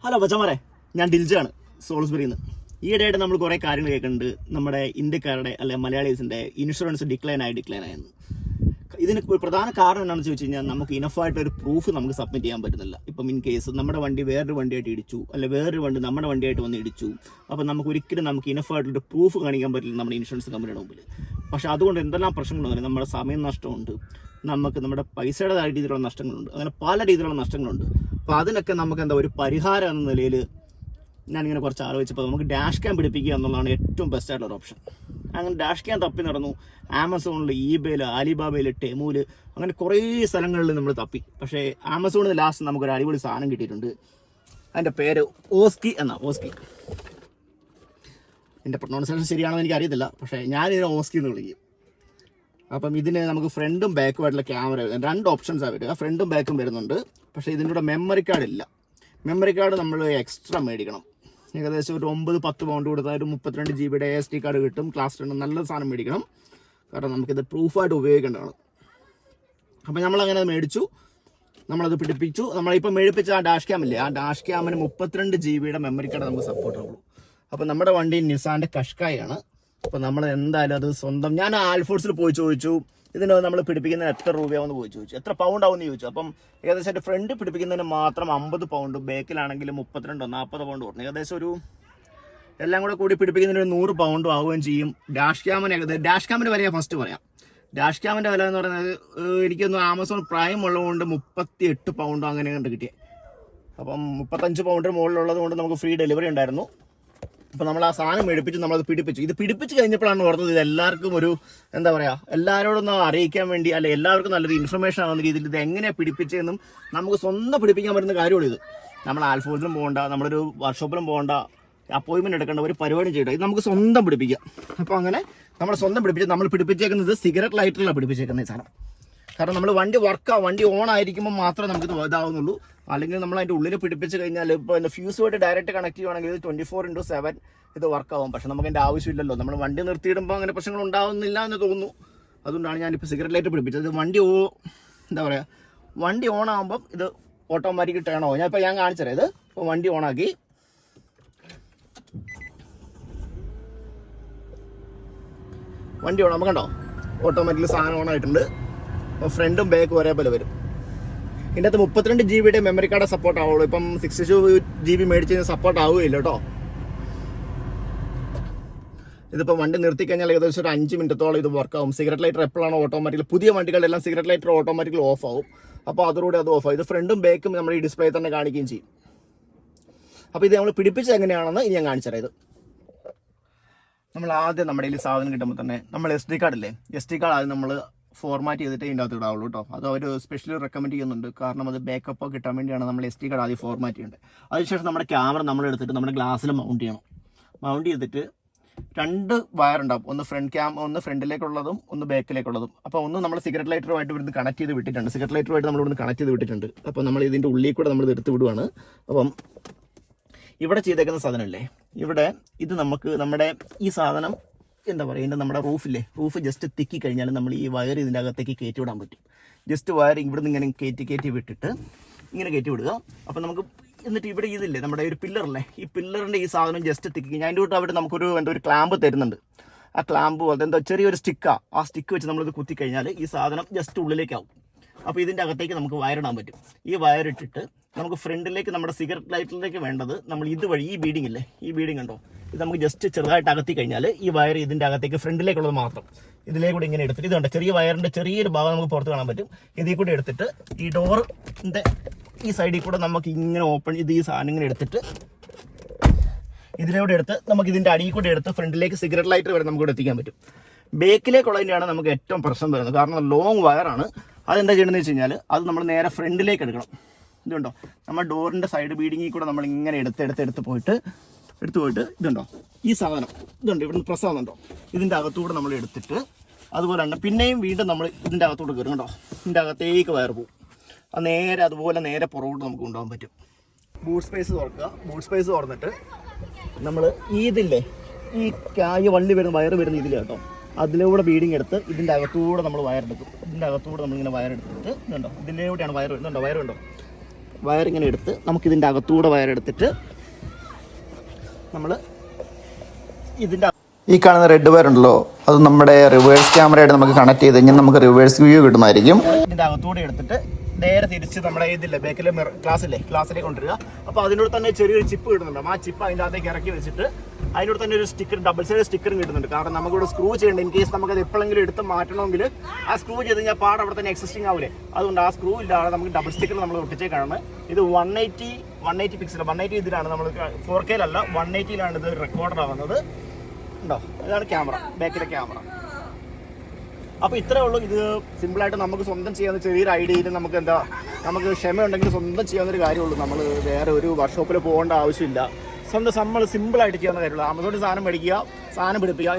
Hello ബച്ചമാരെ, ഞാൻ ഡിൽജാണ് സോൾസ്ബറിയിൽ നിന്ന്. ഈയിടെയായിട്ട് നമ്മൾ കുറേ കാര്യങ്ങൾ കേൾക്കുന്നുണ്ട്. നമ്മുടെ ഇന്ത്യക്കാരുടെ അല്ലെ മലയാളീസിൻ്റെ ഇൻഷുറൻസ് ഡിക്ലൈൻ ആയെന്ന്. ഇതിന് ഒരു പ്രധാന കാരണം എന്താണെന്ന് ചോദിച്ചു കഴിഞ്ഞാൽ നമുക്ക് ഇനഫായിട്ടൊരു പ്രൂഫ് നമുക്ക് സബ്മിറ്റ് ചെയ്യാൻ പറ്റുന്നില്ല. ഇപ്പം ഇൻ കേസ് നമ്മുടെ വണ്ടി വേറൊരു വണ്ടിയായിട്ട് ഇടിച്ചു, അല്ലെ വേറൊരു വണ്ടി നമ്മുടെ വണ്ടിയായിട്ട് വന്ന് ഇടിച്ചു, അപ്പം നമുക്ക് ഒരിക്കലും നമുക്ക് ഇനഫായിട്ടൊരു പ്രൂഫ് കാണിക്കാൻ പറ്റില്ല നമ്മുടെ ഇൻഷുറൻസ് കമ്പനിയുടെ മുമ്പിൽ. പക്ഷേ അതുകൊണ്ട് എന്തെല്ലാം പ്രശ്നങ്ങളുണ്ട്. നമ്മുടെ സമയം നഷ്ടമുണ്ട്, നമുക്ക് നമ്മുടെ പൈസയുടെ രീതിയിലുള്ള നഷ്ടങ്ങളുണ്ട്, അങ്ങനെ പല രീതിയിലുള്ള നഷ്ടങ്ങളുണ്ട്. അപ്പോൾ അതിനൊക്കെ നമുക്ക് ഒരു പരിഹാരം എന്ന നിലയിൽ ഞാനിങ്ങനെ കുറച്ച് ആലോചിച്ചപ്പോൾ നമുക്ക് ഡാഷ് ക്യാം പിടിപ്പിക്കുക എന്നുള്ളതാണ് ഏറ്റവും ബെസ്റ്റ് ആയിട്ടുള്ള ഓപ്ഷൻ. അങ്ങനെ ഡാഷ് ക്യാം തപ്പി നടന്നു. ആമസോണിൽ, ഈബേയിൽ, ആലിബാബയിൽ, ടെമൂല്, അങ്ങനെ കുറേ സ്ഥലങ്ങളിൽ നമ്മൾ തപ്പി. പക്ഷേ ആമസോണിൽ ലാസ്റ്റ് നമുക്കൊരു അടിപൊളി സാധനം കിട്ടിയിട്ടുണ്ട്. അതിൻ്റെ പേര് ഓസ്കി ഓസ്കി. എൻ്റെ പ്രൊണൗൺസിയേഷൻ ശരിയാണെന്ന് എനിക്ക് അറിയത്തില്ല, പക്ഷേ ഞാനിതിനെ ഓസ്കി എന്ന് വിളിക്കും. അപ്പം ഇതിന് നമുക്ക് ഫ്രണ്ടും ബാക്കുമായിട്ടുള്ള ക്യാമറ വരുന്നത് 2 ഓപ്ഷൻസാണ് വരിക. ഫ്രണ്ടും ബാക്കും വരുന്നുണ്ട്. പക്ഷേ ഇതിൻ്റെ കൂടെ മെമ്മറി കാർഡ് ഇല്ല. മെമ്മറി കാർഡ് നമ്മൾ എക്സ്ട്രാ മേടിക്കണം. ഏകദേശം ഒരു 9-10 പൗണ്ട് കൊടുത്താൽ ഒരു 32 GB SD കാർഡ് കിട്ടും. ക്ലാസ് 2 നല്ല സാധനം മേടിക്കണം, കാരണം നമുക്കിത് പ്രൂഫായിട്ട് ഉപയോഗിക്കേണ്ടതാണ്. അപ്പം നമ്മളങ്ങനെ മേടിച്ചു, നമ്മളത് പിടിപ്പിച്ചു. നമ്മളിപ്പോൾ മേടിപ്പിച്ച ആ ഡാഷ് ക്യാമില്ലേ, ആ ഡാഷ് ക്യാമിന് 32 GB മെമ്മറി കാർഡ് നമുക്ക് സപ്പോർട്ട് ആവുള്ളൂ. അപ്പം നമ്മുടെ വണ്ടി നിസാൻ്റെ കഷ്കായാണ്. അപ്പോൾ നമ്മൾ എന്തായാലും അത് സ്വന്തം, ഞാൻ ആൽഫോഴ്സിൽ പോയി ചോദിച്ചു ഇതിന് നമ്മൾ പിടിപ്പിക്കുന്നതിന് എത്ര രൂപയാവുമെന്ന് പോയി ചോദിച്ചു, എത്ര പൗണ്ട് ആവുമെന്ന് ചോദിച്ചു. അപ്പം ഏകദേശം എൻ്റെ ഫ്രണ്ട് പിടിപ്പിക്കുന്നതിന് മാത്രം 50 പൗണ്ട്, ബാക്കിലാണെങ്കിൽ 32-40 പൗണ്ട് പറഞ്ഞു. ഏകദേശം ഒരു എല്ലാം കൂടി പിടിപ്പിക്കുന്നതിന് 100 പൗണ്ടും ആവുകയും ചെയ്യും. ഡാഷ് ക്യാമിൻ്റെ വില ഫസ്റ്റ് പറയാം. ഡാഷ് ക്യാമിൻ്റെ വില എന്ന് പറയുന്നത് എനിക്കൊന്ന് ആമസോൺ പ്രൈം ഉള്ളതുകൊണ്ട് 38 പൗണ്ടോ അങ്ങനെ കണ്ട് കിട്ടിയത്. അപ്പം 35 പൗണ്ടിന് മുകളിലുള്ളത് കൊണ്ട് നമുക്ക് ഫ്രീ ഡെലിവറി ഉണ്ടായിരുന്നു. അപ്പോൾ നമ്മൾ ആ സാധനം മേടിപ്പിച്ച് നമ്മളത് പിടിപ്പിച്ചു. ഇത് പിടിപ്പിച്ച് കഴിഞ്ഞപ്പോഴാണ് ഓർത്തത് ഇത് എല്ലാവർക്കും ഒരു എല്ലാവരോടൊന്ന് അറിയിക്കാൻ വേണ്ടി, അല്ലെ എല്ലാവർക്കും നല്ലൊരു ഇൻഫർമേഷൻ ആവുന്ന രീതിയിൽ ഇത് എങ്ങനെയാണ് പിടിപ്പിച്ചതെന്നും നമുക്ക് സ്വന്തം പിടിപ്പിക്കാൻ പറ്റുന്ന കാര്യമുള്ളൂ. ഇത് നമ്മൾ ആൽഫോഴ്സിലും പോകണ്ട, നമ്മളൊരു വർക്ക്ഷോപ്പിലും പോകണ്ട, അപ്പോയിൻമെൻറ്റ് എടുക്കേണ്ട, ഒരു പരിപാടി ചെയ്യണ്ട. ഇത് നമുക്ക് സ്വന്തം പിടിപ്പിക്കാം. അപ്പോൾ അങ്ങനെ നമ്മൾ സ്വന്തം പിടിപ്പിച്ച് നമ്മൾ പിടിപ്പിച്ചേക്കുന്നത് സിഗരറ്റ് ലൈറ്ററിലാണ് പിടിപ്പിച്ചേക്കുന്ന ഈ സാധനം. കാരണം നമ്മൾ വണ്ടി ഓൺ ആയിരിക്കുമ്പോൾ മാത്രമേ നമുക്കിത് ഇതാവുന്നുള്ളൂ. അല്ലെങ്കിൽ നമ്മൾ അതിൻ്റെ ഉള്ളിൽ പിടിപ്പിച്ച് കഴിഞ്ഞാൽ ഇപ്പോൾ എൻ്റെ ഫ്യൂസുമായിട്ട് ഡയറക്റ്റ് കണക്ട് ചെയ്യുവാണെങ്കിൽ ഇത് 24/7 ഇത് വർക്കാവും. പക്ഷെ നമുക്ക് അതിൻ്റെ ആവശ്യമില്ലല്ലോ. നമ്മൾ വണ്ടി നിർത്തിയിടുമ്പോൾ അങ്ങനെ പ്രശ്നങ്ങൾ ഉണ്ടാവുന്നില്ല എന്ന് തോന്നുന്നു. അതുകൊണ്ടാണ് ഞാനിപ്പോൾ സിഗരറ്റ് ലൈറ്റ് പിടിപ്പിച്ചത്. വണ്ടി ഓൺ ആകുമ്പം ഇത് ഓട്ടോമാറ്റിക് ടേൺ ആവും. ഞാൻ കാണിച്ചു തരാം. ഇത് ഇപ്പോൾ വണ്ടി ഓണാക്കി, വണ്ടി ഓണാകുമ്പോൾ കണ്ടോ ഓട്ടോമാറ്റിക്കലി സാധനം ഓൺ ആയിട്ടുണ്ട്. അപ്പോൾ ഫ്രണ്ടും ബാക്കും ഒരേപോലെ വരും. ഇതിൻ്റെ അകത്ത് 32 GB മെമ്മറി കാർഡ് സപ്പോർട്ട് ആവുള്ളൂ. ഇപ്പം 62 GB മേടിച്ച് കഴിഞ്ഞാൽ സപ്പോർട്ട് ആവുകയില്ല കേട്ടോ. ഇതിപ്പോൾ വണ്ടി നിർത്തിക്കഴിഞ്ഞാൽ ഏകദേശം ഒരു 5 മിനിറ്റത്തോളം ഇത് വർക്കാവും. സിഗരറ്റ് ലൈറ്റർ എപ്പോഴാണ് ഓട്ടോമാറ്റിക്കലി, പുതിയ വണ്ടികളെല്ലാം സിഗരറ്റ് ലൈറ്റർ ഓട്ടോമാറ്റിക്കലി ഓഫ് ആവും. അപ്പോൾ അതോടുകൂടി അത് ഓഫ് ആവും. ഇത് ഫ്രണ്ടും ബാക്കും നമ്മൾ ഈ ഡിസ്പ്ലേ തന്നെ കാണിക്കുകയും ചെയ്യും. അപ്പോൾ ഇത് നമ്മൾ പിടിപ്പിച്ചത് എങ്ങനെയാണെന്ന് ഇനി ഞാൻ കാണിച്ചു തരാം. ഇത് നമ്മൾ ആദ്യം നമ്മുടെ കയ്യിൽ സാധനം കിട്ടുമ്പോൾ തന്നെ നമ്മൾ SD കാർഡില്ലേ, SD കാർഡ് ആദ്യം നമ്മൾ ഫോർമാറ്റ് ചെയ്തിട്ട് ഇതിൻ്റെ അകത്ത് ഇടാവുള്ളൂ കേട്ടോ. അത് അവർ സ്പെഷ്യലി റെക്കമെൻഡ് ചെയ്യുന്നുണ്ട്. കാരണം അത് ബാക്കപ്പ് കിട്ടാൻ വേണ്ടിയാണ് നമ്മൾ SD കാർഡ് ആദ്യം ഫോർമാറ്റ് ചെയ്യേണ്ടത്. അതിനുശേഷം നമ്മുടെ ക്യാമറ നമ്മൾ എടുത്തിട്ട് നമ്മുടെ ഗ്ലാസ്സിൽ മൗണ്ട് ചെയ്യണം. മൗണ്ട് ചെയ്തിട്ട് 2 വയറുണ്ടാവും. ഒന്ന് ഫ്രണ്ട് ഒന്ന് ഫ്രണ്ടിലേക്കുള്ളതും ഒന്ന് ബാക്കിലേക്കുള്ളതും. അപ്പോൾ ഒന്ന് നമ്മൾ സിഗരറ്റ് ലൈറ്ററുമായിട്ട് ഇവിടുന്ന് കണക്ട് ചെയ്ത് വിട്ടിട്ടുണ്ട്. സിഗരറ്റ് ലൈറ്ററുമായിട്ട് നമ്മൾ ഇവിടുന്ന് കണക്ട് ചെയ്ത് വിട്ടിട്ടുണ്ട്. അപ്പോൾ നമ്മൾ ഇതിൻ്റെ ഉള്ളിൽ കൂടെ നമ്മൾ എടുത്ത് വിടുവാണ്. അപ്പം ഇവിടെ ചെയ്തേക്കുന്ന സാധനമല്ലേ, ഇവിടെ ഇത് നമുക്ക് നമ്മുടെ ഈ സാധനം ഇതിൻ്റെ നമ്മുടെ റൂഫ് ജസ്റ്റ് തിക്കി കഴിഞ്ഞാൽ നമ്മൾ ഈ വയർ ഇതിൻ്റെ അകത്തേക്ക് കയറ്റി വിടാൻ പറ്റും. ജസ്റ്റ് വയർ ഇവിടുന്ന് ഇങ്ങനെ കയറ്റി വിട്ടിട്ട് ഇങ്ങനെ കയറ്റി വിടുക. അപ്പോൾ നമുക്ക് എന്നിട്ട് ഇവിടെ ഇതില്ലേ നമ്മുടെ ഒരു പില്ലറല്ലേ, ഈ പില്ലറിൻ്റെ ഈ സാധനം ജസ്റ്റ് തിക്കി കഴിഞ്ഞാൽ അതിൻ്റെ കൂട്ട് അവിടെ നമുക്കൊരു ഒരു ക്ലാമ്പ് തരുന്നുണ്ട്. ആ ക്ലാമ്പ് പോലത്തെ ചെറിയൊരു സ്റ്റിക്കാണ്. ആ സ്റ്റിക്ക് വെച്ച് നമ്മളിത് കുത്തി കഴിഞ്ഞാൽ ഈ സാധനം ജസ്റ്റ് ഉള്ളിലേക്കാവും. അപ്പോൾ ഇതിൻ്റെ അകത്തേക്ക് നമുക്ക് വയറിടാൻ പറ്റും. ഈ വയറിട്ടിട്ട് നമുക്ക് ഫ്രണ്ടിലേക്ക് നമ്മുടെ സിഗരറ്റ് ലൈറ്റിലേക്ക് വേണ്ടത് നമ്മൾ ഇതുവഴി ഈ ബീഡിങ് ഇല്ലേ, ഈ ബീഡിങ് ഉണ്ടോ, ഇത് നമുക്ക് ജസ്റ്റ് ചെറുതായിട്ട് അകത്തി കഴിഞ്ഞാൽ ഈ വയർ ഇതിൻ്റെ അകത്തേക്ക് ഫ്രണ്ടിലേക്കുള്ളത് മാത്രം ഇതിലേക്കൂടെ ഇങ്ങനെ എടുത്തിട്ട്, ഇതുണ്ട് ചെറിയ വയറിൻ്റെ ചെറിയൊരു ഭാഗം നമുക്ക് പുറത്ത് കാണാൻ പറ്റും. ഇതിൽ കൂടെ എടുത്തിട്ട് ഈ ഡോറിൻ്റെ ഈ സൈഡിൽ കൂടെ നമുക്ക് ഇങ്ങനെ ഓപ്പൺ ചെയ്ത് ഈ സാധനം ഇങ്ങനെ എടുത്തിട്ട് ഇതിലൂടെ എടുത്ത് നമുക്ക് ഇതിൻ്റെ അടിയിൽ കൂടെ എടുത്ത് ഫ്രണ്ടിലേക്ക് സിഗരറ്റ് ലൈറ്റർ വരെ നമുക്ക് എത്തിക്കാൻ പറ്റും. ബേക്കിലേക്കുള്ളതിൻ്റെയാണ് നമുക്ക് ഏറ്റവും പ്രശ്നം വരുന്നത്. കാരണം ലോങ് വയറാണ്. അതെന്താ ചെയ്യണമെന്ന് വെച്ച് കഴിഞ്ഞാൽ അത് നമ്മൾ നേരെ ഫ്രണ്ടിലേക്ക് എടുക്കണം. ഇതുണ്ടോ നമ്മൾ ഡോറിൻ്റെ സൈഡ് ബീഡിങ്ങിൽ കൂടെ നമ്മൾ ഇങ്ങനെ എടുത്ത് പോയിട്ട് ഇതുണ്ടോ ഈ സാധനം ഇതുണ്ട് ഇവിടുന്ന് പ്രസ് ആവുന്നുണ്ടോ, ഇതിൻ്റെ അകത്തൂടെ നമ്മൾ എടുത്തിട്ട് അതുപോലെ തന്നെ പിന്നെയും വീണ്ടും നമ്മൾ ഇതിൻ്റെ അകത്തോട്ട് കയറും കേട്ടോ. ഇതിൻ്റെ അകത്തേക്ക് വയർ പോകും. അത് നേരെ പുറകോട്ട് നമുക്ക് കൊണ്ടുപോകാൻ പറ്റും. ബൂട്ട് സ്പേസ് തുറക്കുക. ബൂട്ട് സ്പേസ് തുറന്നിട്ട് നമ്മൾ ഇതില്ലേ ഈ വള്ളി വരുന്ന വയർ വരുന്ന ഇതില്ല കേട്ടോ, അതിലൂടെ ബീഡിങ് എടുത്ത് ഇതിൻ്റെ അകത്തൂടെ നമ്മൾ വയറെടുക്കും. ഇതിൻ്റെ അകത്തൂടെ നമ്മളിങ്ങനെ വയറെടുത്തിട്ട് ഇതുണ്ടോ ഇതിലൂടെയാണ് വയർ വരുന്നുണ്ടോ, വയറിങ്ങനെ എടുത്ത് നമുക്കിതിൻ്റെ അകത്തൂടെ വയറെടുത്തിട്ട് നമ്മൾ ഇതിൻ്റെ ഈ കാണുന്ന റെഡ് വയർ ഉണ്ടല്ലോ, അത് നമ്മുടെ റിവേഴ്സ് ക്യാമറയായിട്ട് നമുക്ക് കണക്ട് ചെയ്ത് കഴിഞ്ഞാൽ നമുക്ക് റിവേഴ്സ് വ്യൂ കിട്ടുന്നതായിരിക്കും. ഇതിൻ്റെ അകത്തൂടെ എടുത്തിട്ട് നേരെ തിരിച്ച് നമ്മുടെ ഇതില്ലേ ബാക്കിലെ ഗ്ലാസ്സിലേക്ക് കൊണ്ടുവരിക. അപ്പോൾ അതിനോട് തന്നെ ചെറിയൊരു ചിപ്പ് കിട്ടുന്നുണ്ട്. ആ ചിപ്പ് അതിൻ്റെ അകത്തേക്ക് ഇറക്കി വെച്ചിട്ട് അതിനോട് തന്നെ ഒരു സ്റ്റിക്കർ, ഡബിൾ സൈഡ് സ്റ്റിക്കറും കിട്ടുന്നുണ്ട്. കാരണം നമുക്കിവിടെ സ്ക്രൂ ചെയ്യേണ്ട, ഇൻ കേസ് നമുക്കത് എപ്പോഴെങ്കിലും എടുത്ത് മാറ്റണമെങ്കിൽ ആ സ്ക്രൂ ചെയ്ത് കഴിഞ്ഞാൽ പാട് അവിടെ തന്നെ എക്സിസ്റ്റിംഗ് ആവില്ലേ. അതുകൊണ്ട് ആ സ്ക്രൂ ഇല്ലാതെ നമുക്ക് ഡബിൾ സ്റ്റിക്കർ നമ്മൾ ഒട്ടിച്ചേക്കാണ്. ഇത് 180 പിക്സൽ, 180 ഇതിലാണ് നമ്മൾ 4K 180 ഇത് റെക്കോർഡർ ആവുന്നത്. ഉണ്ടോ, ഇതാണ് ക്യാമറ, ബാക്കിലെ ക്യാമറ. അപ്പോൾ ഇത്രേ ഉള്ളൂ. ഇത് സിമ്പിളായിട്ട് നമുക്ക് സ്വന്തം ചെയ്യാവുന്ന ചെറിയൊരു ഐഡിയയിൽ നമുക്ക് ക്ഷമയുണ്ടെങ്കിൽ സ്വന്തം ചെയ്യാവുന്നൊരു കാര്യമുള്ളൂ. നമ്മൾ വേറെ ഒരു വർക്ക്ഷോപ്പിൽ പോകേണ്ട ആവശ്യമില്ല. സ്വന്തം നമ്മൾ സിമ്പിളായിട്ട് ചെയ്യാവുന്ന കാര്യമുള്ളൂ. ആമസോണിൽ സാധനം മേടിക്കുക, സാധനം പിടിപ്പിക്കുക.